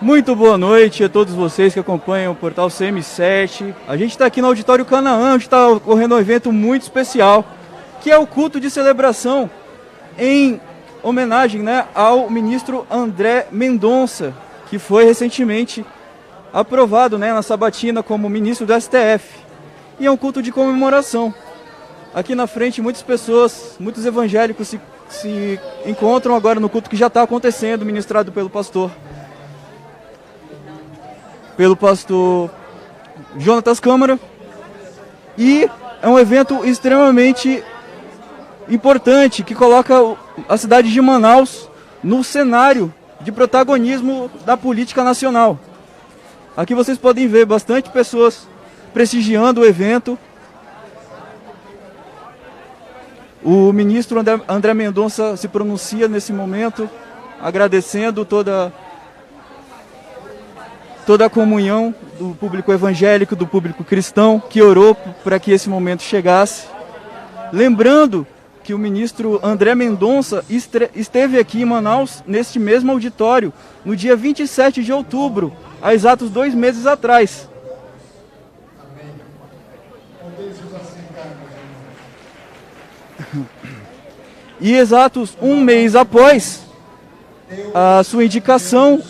Muito boa noite a todos vocês que acompanham o portal CM7. A gente está aqui no Auditório Canaã, onde está ocorrendo um evento muito especial, que é o culto de celebração em homenagem, ao ministro André Mendonça, que foi recentemente aprovado, na sabatina como ministro do STF. E é um culto de comemoração. Aqui na frente muitas pessoas, muitos evangélicos se encontram agora no culto que já está acontecendo, ministrado pelo pastor Jonatas Câmara, e é um evento extremamente importante que coloca a cidade de Manaus no cenário de protagonismo da política nacional. Aqui vocês podem ver bastante pessoas prestigiando o evento. O ministro André Mendonça se pronuncia nesse momento, agradecendo toda a comunhão do público evangélico, do público cristão, que orou para que esse momento chegasse. Lembrando que o ministro André Mendonça esteve aqui em Manaus, neste mesmo auditório, no dia 27 de outubro, há exatos 2 meses atrás. E exatos 1 mês após a sua indicação,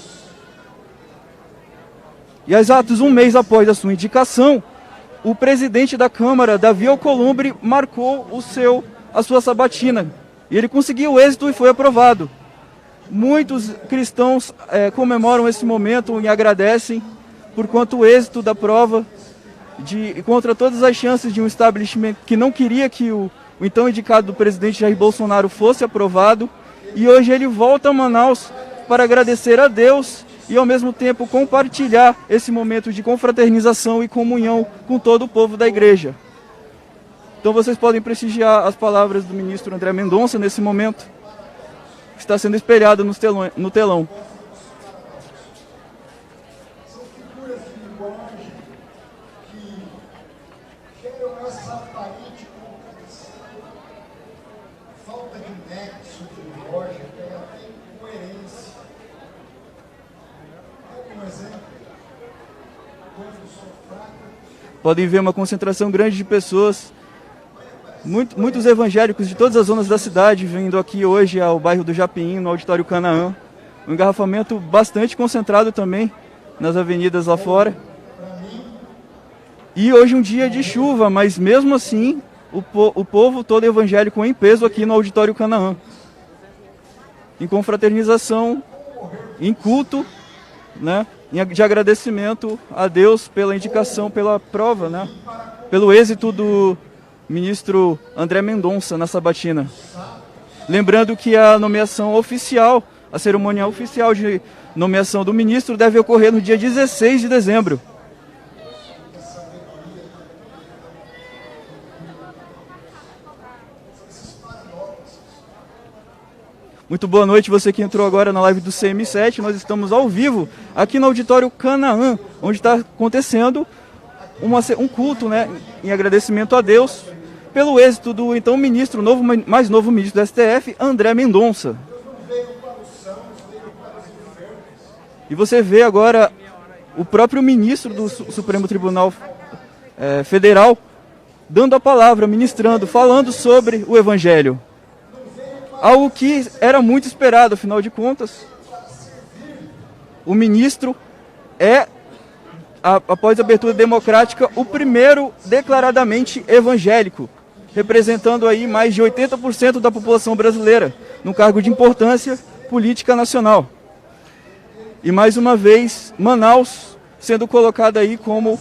o presidente da Câmara, Davi Alcolumbre, marcou a sua sabatina. E ele conseguiu êxito e foi aprovado. Muitos cristãos comemoram esse momento e agradecem por quanto o êxito da prova, contra todas as chances de um establishment que não queria que o então indicado do presidente Jair Bolsonaro fosse aprovado. E hoje ele volta a Manaus para agradecer a Deus e ao mesmo tempo compartilhar esse momento de confraternização e comunhão com todo o povo da igreja. Então vocês podem prestigiar as palavras do ministro André Mendonça nesse momento, que está sendo espelhado no telão. São figuras de linguagem que geram essa aparente contradição, falta de nexo, de lógica, até incoerência. Um exemplo, quando sou fraco. Podem ver uma concentração grande de pessoas, muitos evangélicos de todas as zonas da cidade vindo aqui hoje ao bairro do Japim, no Auditório Canaã. Um engarrafamento bastante concentrado também nas avenidas lá fora. E hoje um dia de chuva, mas mesmo assim o povo todo evangélico em peso aqui no Auditório Canaã, em confraternização, em culto, de agradecimento a Deus pela indicação, pela prova, pelo êxito do ministro André Mendonça na sabatina. Lembrando que a nomeação oficial, a cerimônia oficial de nomeação do ministro deve ocorrer no dia 16 de dezembro. Muito boa noite, você que entrou agora na live do CM7. Nós estamos ao vivo aqui no Auditório Canaã, onde está acontecendo um culto, em agradecimento a Deus pelo êxito do então ministro, mais novo ministro do STF, André Mendonça. E você vê agora o próprio ministro do Supremo Tribunal Federal dando a palavra, ministrando, falando sobre o Evangelho. Algo que era muito esperado, afinal de contas, o ministro após a abertura democrática, o primeiro declaradamente evangélico, representando aí mais de 80% da população brasileira, num cargo de importância política nacional. E mais uma vez, Manaus sendo colocada aí como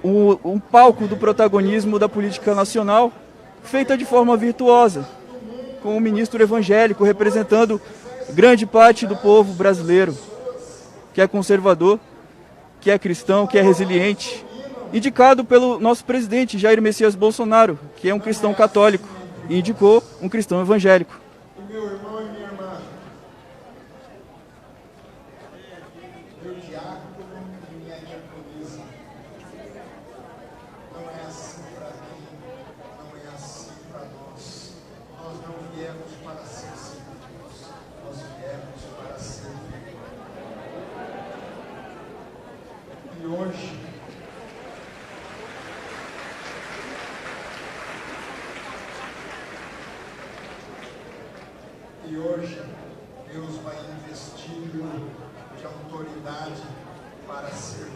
um palco do protagonismo da política nacional, feita de forma virtuosa, com o ministro evangélico representando grande parte do povo brasileiro, que é conservador, que é cristão, que é resiliente, indicado pelo nosso presidente Jair Messias Bolsonaro, que é um cristão católico, e indicou um cristão evangélico. Meu irmão e minha irmã, meu diácono e minha diaconisa, não é assim para mim, não é assim para nós. Nós não viemos para ser servidos, nós viemos para servir. que hoje Deus vai investir de autoridade para servir.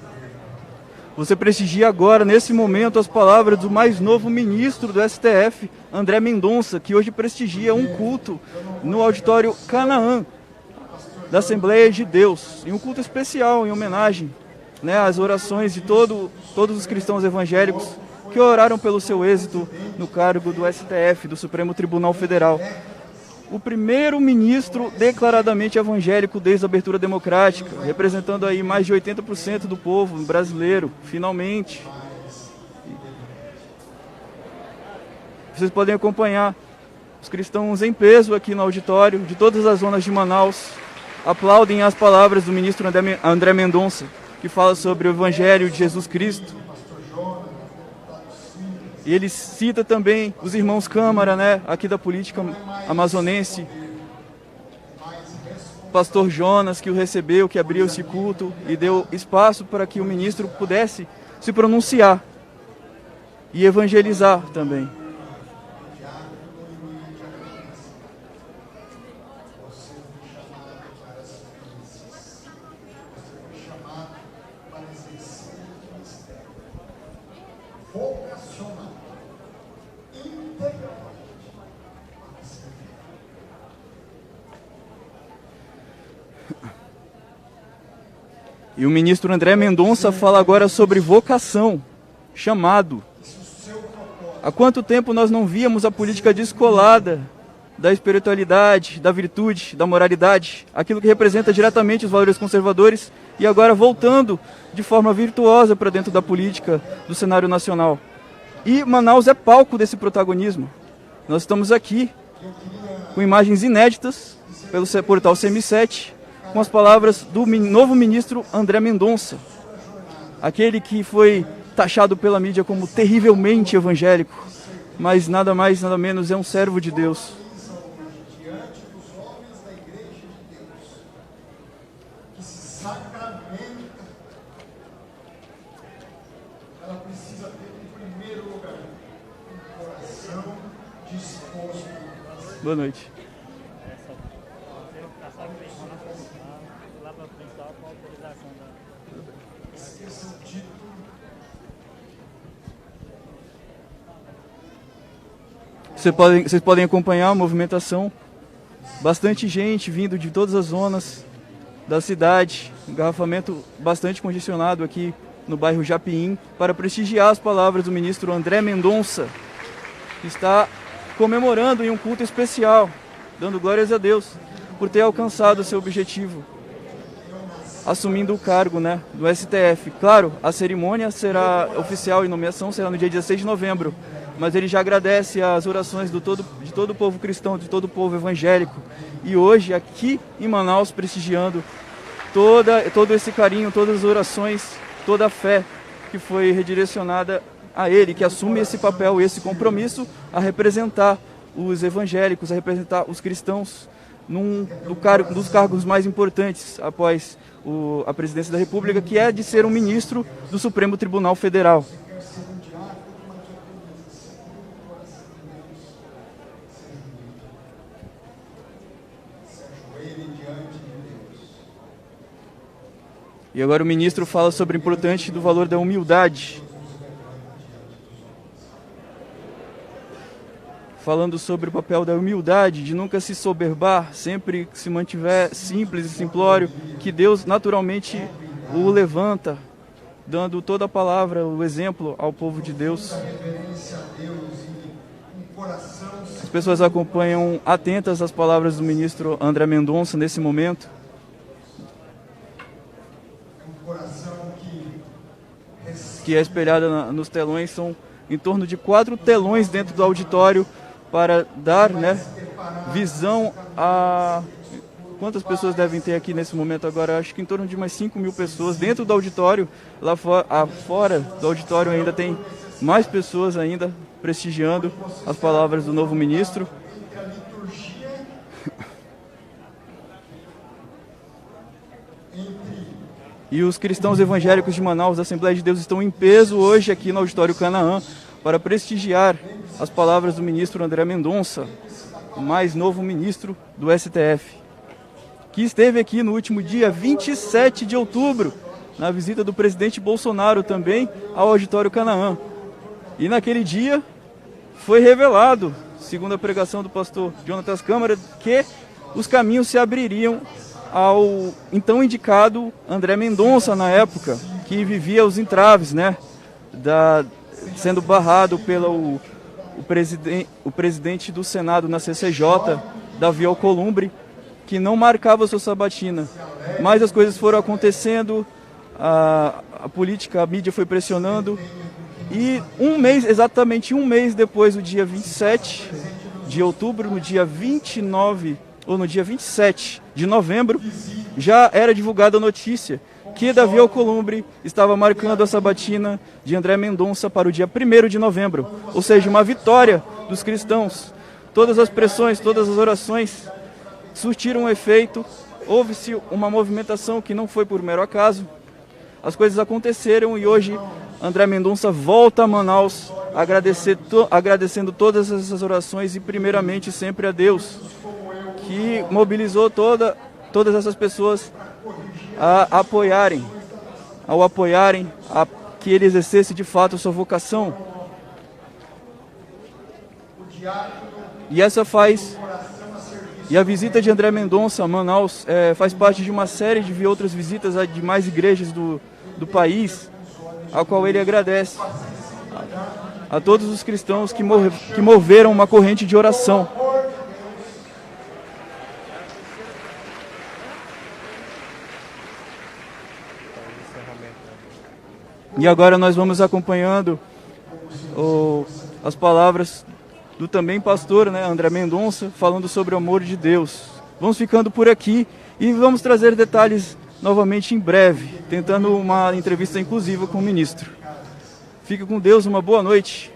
Você prestigia agora, nesse momento, as palavras do mais novo ministro do STF, André Mendonça, que hoje prestigia um culto no auditório Canaã, da Assembleia de Deus, em um culto especial, em homenagem, né, às orações de todos os cristãos evangélicos que oraram pelo seu êxito no cargo do STF, do Supremo Tribunal Federal. O primeiro ministro declaradamente evangélico desde a abertura democrática, representando aí mais de 80% do povo brasileiro, finalmente. Vocês podem acompanhar os cristãos em peso aqui no auditório, de todas as zonas de Manaus, aplaudem as palavras do ministro André Mendonça, que fala sobre o Evangelho de Jesus Cristo. E ele cita também os irmãos Câmara, né, aqui da política amazonense, pastor Jonas, que o recebeu, que abriu esse culto e deu espaço para que o ministro pudesse se pronunciar e evangelizar também. E o ministro André Mendonça fala agora sobre vocação, chamado. Há quanto tempo nós não víamos a política descolada da espiritualidade, da virtude, da moralidade, aquilo que representa diretamente os valores conservadores, e agora voltando de forma virtuosa para dentro da política do cenário nacional. E Manaus é palco desse protagonismo. Nós estamos aqui com imagens inéditas pelo portal CM7, com as palavras do novo ministro André Mendonça, aquele que foi taxado pela mídia como terrivelmente evangélico, mas nada mais, nada menos é um servo de Deus. Diante dos homens da igreja de Deus, que se sacramenta, ela precisa ter, em primeiro lugar, um coração disposto a ser. Boa noite. Esqueça o título. Vocês podem acompanhar a movimentação. Bastante gente vindo de todas as zonas da cidade. Engarrafamento bastante congestionado aqui no bairro Japiim para prestigiar as palavras do ministro André Mendonça, que está comemorando em um culto especial, dando glórias a Deus por ter alcançado o seu objetivo, assumindo o cargo, né, do STF. Claro, a cerimônia será oficial e nomeação será no dia 16 de novembro, mas ele já agradece as orações de todo o povo cristão, de todo o povo evangélico. E hoje, aqui em Manaus, prestigiando todo esse carinho, todas as orações, toda a fé que foi redirecionada a ele, que assume esse papel, esse compromisso a representar os evangélicos, a representar os cristãos dos cargos mais importantes após a presidência da República, que é de ser um ministro do Supremo Tribunal Federal. E agora o ministro fala sobre o importante do valor da humildade. Falando sobre o papel da humildade, de nunca se soberbar, sempre se mantiver simples e simplório, que Deus naturalmente o levanta, dando toda a palavra, o exemplo ao povo de Deus. As pessoas acompanham atentas as palavras do ministro André Mendonça nesse momento. Que é espelhada nos telões, são em torno de 4 telões dentro do auditório para dar, né, visão a... Quantas pessoas devem ter aqui nesse momento agora? Acho que em torno de umas 5.000 pessoas dentro do auditório. Lá fora do auditório ainda tem mais pessoas ainda prestigiando as palavras do novo ministro. E os cristãos evangélicos de Manaus, da Assembleia de Deus, estão em peso hoje aqui no auditório Canaã para prestigiar as palavras do ministro André Mendonça. o mais novo ministro do STF, que esteve aqui no último dia 27 de outubro, na visita do presidente Bolsonaro também ao Auditório Canaã. E naquele dia foi revelado, segundo a pregação do pastor Jonatas Câmara, que os caminhos se abririam ao então indicado André Mendonça, na época, que vivia os entraves, né, sendo barrado pelo o presidente do Senado na CCJ, Davi Alcolumbre, que não marcava sua sabatina. Mas as coisas foram acontecendo, a política, a mídia foi pressionando, e exatamente um mês depois, do dia 27 de outubro, no dia 29, ou no dia 27 de novembro, já era divulgada a notícia que Davi Alcolumbre estava marcando a sabatina de André Mendonça para o dia 1º de novembro, ou seja, uma vitória dos cristãos. Todas as pressões, todas as orações surtiram um efeito, houve-se uma movimentação que não foi por mero acaso, as coisas aconteceram e hoje André Mendonça volta a Manaus agradecendo todas essas orações e primeiramente sempre a Deus, que mobilizou todas essas pessoas ao apoiarem, a que ele exercesse de fato a sua vocação. E a visita de André Mendonça a Manaus faz parte de uma série de outras visitas a demais igrejas do país, a qual ele agradece a todos os cristãos que moveram uma corrente de oração. E agora nós vamos acompanhando as palavras do também pastor, né, André Mendonça, falando sobre o amor de Deus. Vamos ficando por aqui e vamos trazer detalhes novamente em breve, tentando uma entrevista inclusiva com o ministro. Fique com Deus, uma boa noite.